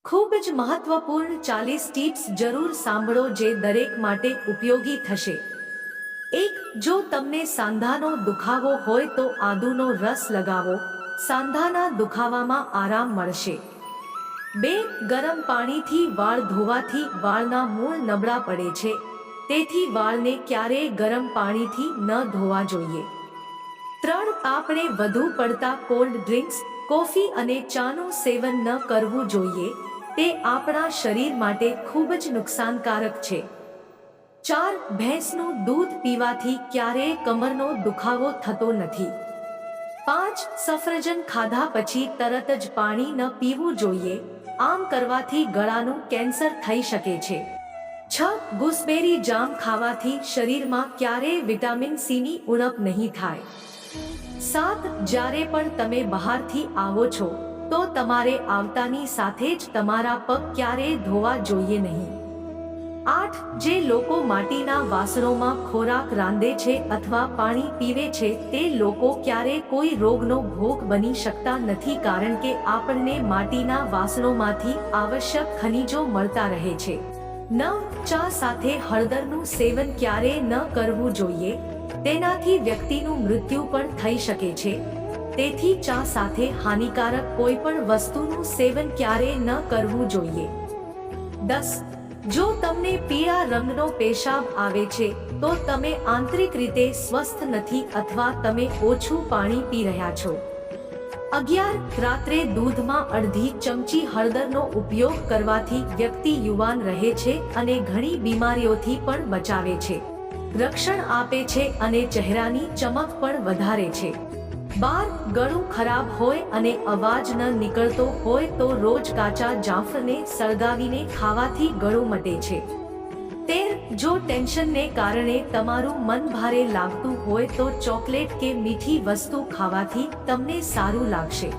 ખૂબ જ મહત્વપૂર્ણ 40 ટિપ્સ જરૂર સાંભળો જે દરેક માટે ઉપયોગી થશે। 1. જો તમને સાંધાનો દુખાવો હોય તો આદુનો રસ લગાવો, સાંધાના દુખાવામાં આરામ મળશે। 2. ગરમ પાણીથી વાળ ધોવાથી વાળના મૂળ નબળા પડે છે, તેથી વાળને ક્યારેય ગરમ પાણીથી ન ધોવા જોઈએ। 3. આપણે વધુ પડતા કોલ્ડ ડ્રિંક્સ, કોફી અને ચાનું સેવન ન કરવું જોઈએ, તે આપણા શરીર માટે ખૂબ જ નુકસાનકારક છે। 4. ભેંસનું દૂધ પીવાથી ક્યારેય કમરનો દુખાવો થતો નથી। 5. સફરજન ખાધા પછી તરત જ પાણી ન પીવું જોઈએ, આમ કરવાથી ગળાનું કેન્સર થઈ શકે છે। 6. ગૂસબેરી જામ ખાવાથી શરીરમાં ક્યારેય વિટામિન સીની ઉણપ નહીં થાય। 7. જ્યારે પણ તમે બહારથી આવો છો તો તમારે આવતાની સાથે જ તમારા પગ ક્યારેય ધોવા જોઈએ નહીં। 8. જે લોકો માટીના વાસણોમાં ખોરાક રાંધે છે અથવા પાણી પીવે છે તે લોકો ક્યારેય કોઈ રોગનો ભોગ બની શકતા નથી, કારણ કે આપણને માટીના વાસણોમાંથી આવશ્યક ખનિજો મળતા રહે છે। 9. ચા સાથે હળદરનું સેવન ક્યારેય ન કરવું જોઈએ, તેનાથી વ્યક્તિનું મૃત્યુ પણ થઈ શકે છે, તેથી ચા સાથે હાનિકારક કોઈ પણ વસ્તુનું સેવન ક્યારેય ન કરવું જોઈએ। 10. જો તમને પીળા રંગનો પેશાબ આવે છે તો તમે આંતરિક રીતે સ્વસ્થ નથી અથવા તમે ઓછું પાણી પી રહ્યા છો। 11. રાત્રે દૂધમાં અડધી ચમચી હળદરનો ઉપયોગ કરવાથી વ્યક્તિ યુવાન રહે છે અને ઘણી બીમારીઓથી પણ બચાવે છે, રક્ષણ આપે છે અને ચહેરાની ચમક પણ વધારે છે। 12. ગળું ખરાબ હોય અને અવાજ ન નીકળતો હોય તો રોજ કાચા જામફળને સળગાવીને ખાવાથી ગળું મટે છે। 13. જો ટેન્શનને કારણે તમારું મન ભારે લાગતું હોય તો ચોકલેટ કે મીઠી વસ્તુ ખાવાથી તમને સારું લાગશે।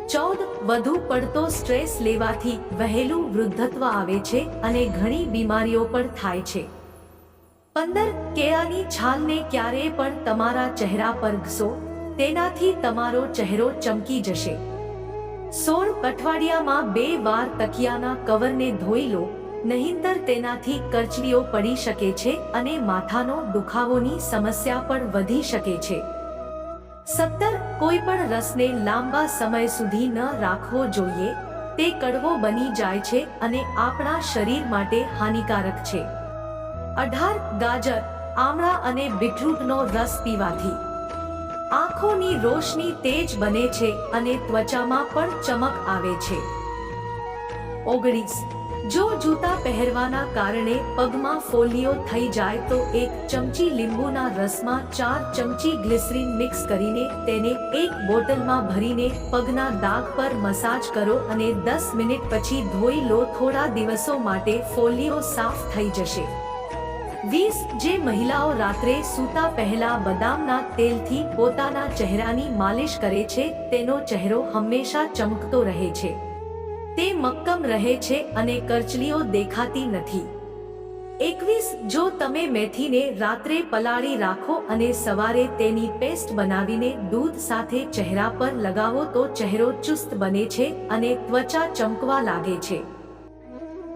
14. વધુ પડતો સ્ટ્રેસ લેવાથી વહેલું વૃદ્ધત્વ આવે છે અને ઘણી બીમારીઓ પણ થાય છે। 15. કેળાની છાલને ક્યારેય પણ તમારા ચહેરા પર ઘસો, તેનાથી તમારો ચહેરો ચમકી જશે। 16. અઠવાડિયામાં 2 વાર તકિયાના કવરને ધોઈ લો, નહીંતર તેનાથી કરચલીઓ પડી શકે છે અને માથાનો દુખાવોની સમસ્યા પણ વધી શકે છે। 17. કોઈ પણ રસને લાંબા સમય સુધી ન રાખવો જોઈએ, તે કડવો બની જાય છે અને આપણા શરીર માટે હાનિકારક છે। 18. ગાજર, આમળા અને બીટરૂટનો રસ પીવાથી આંખોની રોશની તેજ બને છે અને ત્વચામાં પણ ચમક આવે છે। 19. જો જૂતા પહેરવાના કારણે પગમાં ફોલ્લીઓ થઈ જાય તો 1 ચમચી લીંબુના રસમાં 4 ચમચી ગ્લિસરીન મિક્સ કરીને તેને એક બોટલમાં ભરીને પગના દાગ પર મસાજ કરો અને 10 મિનિટ પછી ધોઈ લો, થોડા દિવસો માટે ફોલ્લીઓ સાફ થઈ જશે। 20. જે મહિલાઓ રાત્રે સૂતા પહેલા બદામના તેલથી પોતાના ચહેરાની માલિશ કરે છે તેનો ચહેરો હંમેશા ચમકતો રહે છે, તે મક્કમ રહે છે અને કરચલીઓ દેખાતી નથી। 21. જો તમે મેથીને રાત્રે પલાળી રાખો અને સવારે તેની પેસ્ટ બનાવીને દૂધ સાથે ચહેરા પર લગાવો તો ચહેરો ચુસ્ત બને છે અને ત્વચા ચમકવા લાગે છે।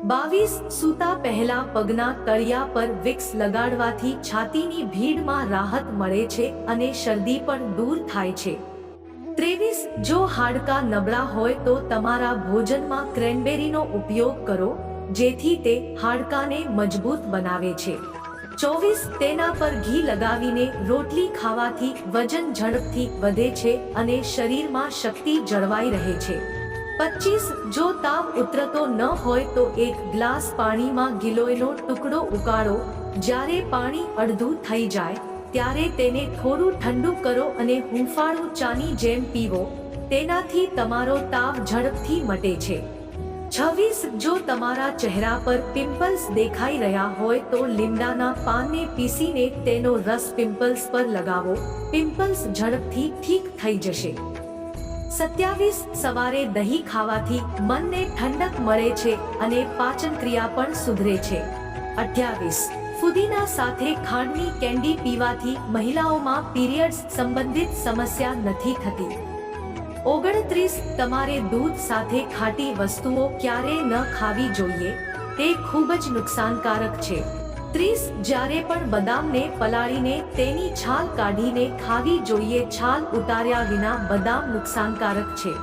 22. સૂતા પહેલા પગના તળિયા પર વિક્સ લગાડવાથી છાતીની ભીડમાં રાહત મળે છે અને શરદી પણ દૂર થાય છે। 23. જો હાડકાં નબળા હોય તો તમારા ભોજનમાં ક્રેનબેરીનો ઉપયોગ કરો, જેથી તે હાડકાને મજબૂત બનાવે છે। 24. તેના પર ઘી લગાવીને રોટલી ખાવાથી વજન ઝડપથી વધે છે અને શરીરમાં શક્તિ જળવાઈ રહે છે। 25. જો તાવ ઉતરતો ન હોય તો 1 ગ્લાસ પાણીમાં ગિલોયનો ટુકડો ઉકાળો, જ્યારે પાણી અડધું થઈ જાય ત્યારે તેને થોડું ઠંડુ કરો અને હૂંફાળું ચાની જેમ પીવો, તેનાથી તમારો તાવ ઝડપથી મટે છે। 26. જો તમારા ચહેરા પર પિમ્પલ્સ દેખાઈ રહ્યા હોય તો લીમડાના પાનને પીસીને તેનો રસ પિમ્પલ્સ પર લગાવો, પિમ્પલ્સ ઝડપથી ઠીક થઈ જશે। 27. સવારે દહીં ખાવાથી મનને ઠંડક મળે છે અને પાચન ક્રિયા પણ સુધરે છે। 28. ફુદીના સાથે ખાંડની કેન્ડી પીવાથી મહિલાઓમાં પીરિયડ્સ સંબંધિત સમસ્યા નથી થતી। 29 તમારે દૂધ સાથે ખાટી વસ્તુઓ ક્યારેય ન ખાવી જોઈએ, તે ખૂબ જ નુકસાનકારક છે. 30 જ્યારે પણ બદામને પલાળીને તેની છાલ કાઢીને ખાવી જોઈએ, છાલ ઉતાર્યા વિના બદામ નુકસાનકારક છે.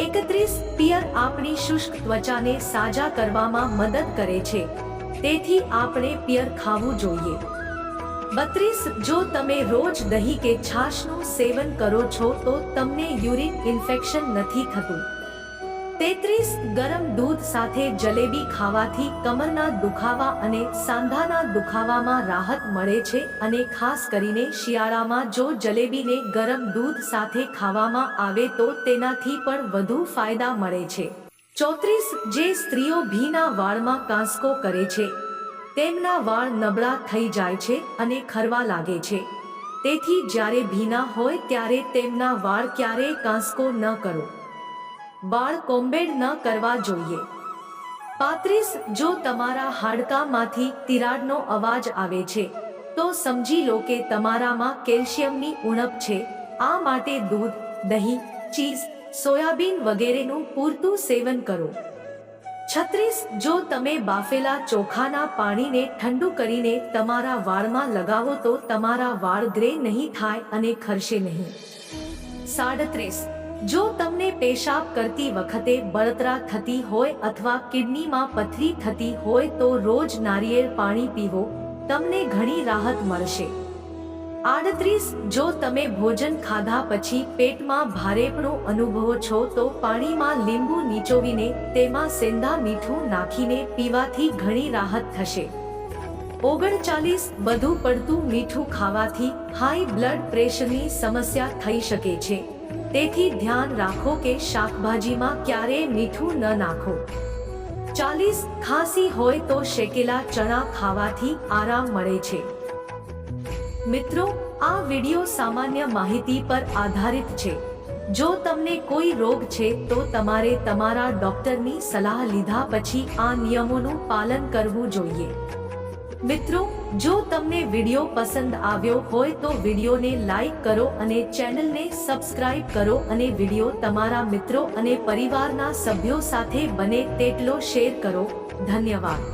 31 પિયર આપણી શુષ્ક ત્વચાને સાજા કરવામાં મદદ કરે છે, તેથી આપણે પિયર ખાવું જોઈએ. 32 જો તમે રોજ દહીં કે છાશનું સેવન કરો છો તો તમને યુરિન ઇન્ફેક્શન નથી થતું. 33 ગરમ દૂધ સાથે જલેબી ખાવાથી કમરના દુખાવા અને સાંધાના દુખાવામાં રાહત મળે છે અને ખાસ કરીને શિયાળામાં જો જલેબીને ગરમ દૂધ સાથે ખાવામાં આવે તો તેનાથી પણ વધુ ફાયદા મળે છે. 34 જે સ્ત્રીઓ ભીના વાળમાં કાંસકો કરે છે તેમના વાળ નબળા થઈ જાય છે અને ખરવા લાગે છે, તેથી જ્યારે ભીના હોય ત્યારે તેમના વાળ ક્યારેય કાંસકો ન કરો. વાળ કોમ્બેડ ન કરવા જોઈએ. 35 જો તમારા હાડકામાંથી તિરાડનો અવાજ આવે છે તો સમજી લો કે તમારામાં કેલ્શિયમની ઉણપ છે. આ માટે દૂધ, દહીં, ચીઝ, સોયાબીન વગેરેનું પૂરતું સેવન કરો. 36 જો તમે બાફેલા ચોખાના પાણીને ઠંડુ કરીને તમારા વાળમાં લગાવો તો તમારા વાળ ગ્રે નહીં થાય અને ખરશે નહીં. 37 જો તમને પેશાબ કરતી વખતે બળતરા થતી હોય અથવા કિડનીમાં પથરી થતી હોય તો રોજ નારિયેળ પાણી પીવો, તમને ઘણી રાહત મળશે. 38 જો તમે ભોજન ખાધા પછી પેટમાં ભારેપણું અનુભવો છો તો પાણીમાં લીંબુ નીચોવીને તેમાં સેંધા મીઠું નાખીને પીવાથી ઘણી રાહત થશે. 39 વધુ પડતું મીઠું ખાવાથી હાઈ બ્લડ પ્રેશરની સમસ્યા થઈ શકે છે, તેથી ધ્યાન રાખો કે શાકભાજીમાં ક્યારેય મીઠું ન નાખો. 40 ખાંસી હોય તો શેકેલા ચણા ખાવાથી આરામ મળે છે. મિત્રો, આ વિડિયો સામાન્ય માહિતી પર આધારિત છે. જો તમને કોઈ રોગ છે તો તમારે તમારા ડોક્ટરની સલાહ લીધા પછી આ નિયમોનું પાલન કરવું જોઈએ. મિત્રો, જો તમને વિડિયો પસંદ આવ્યો હોય તો વિડિયોને લાઈક કરો અને ચેનલને સબસ્ક્રાઇબ કરો અને વિડિયો તમારા મિત્રો અને પરિવારના સભ્યો સાથે બને તેટલો શેર કરો. ધન્યવાદ.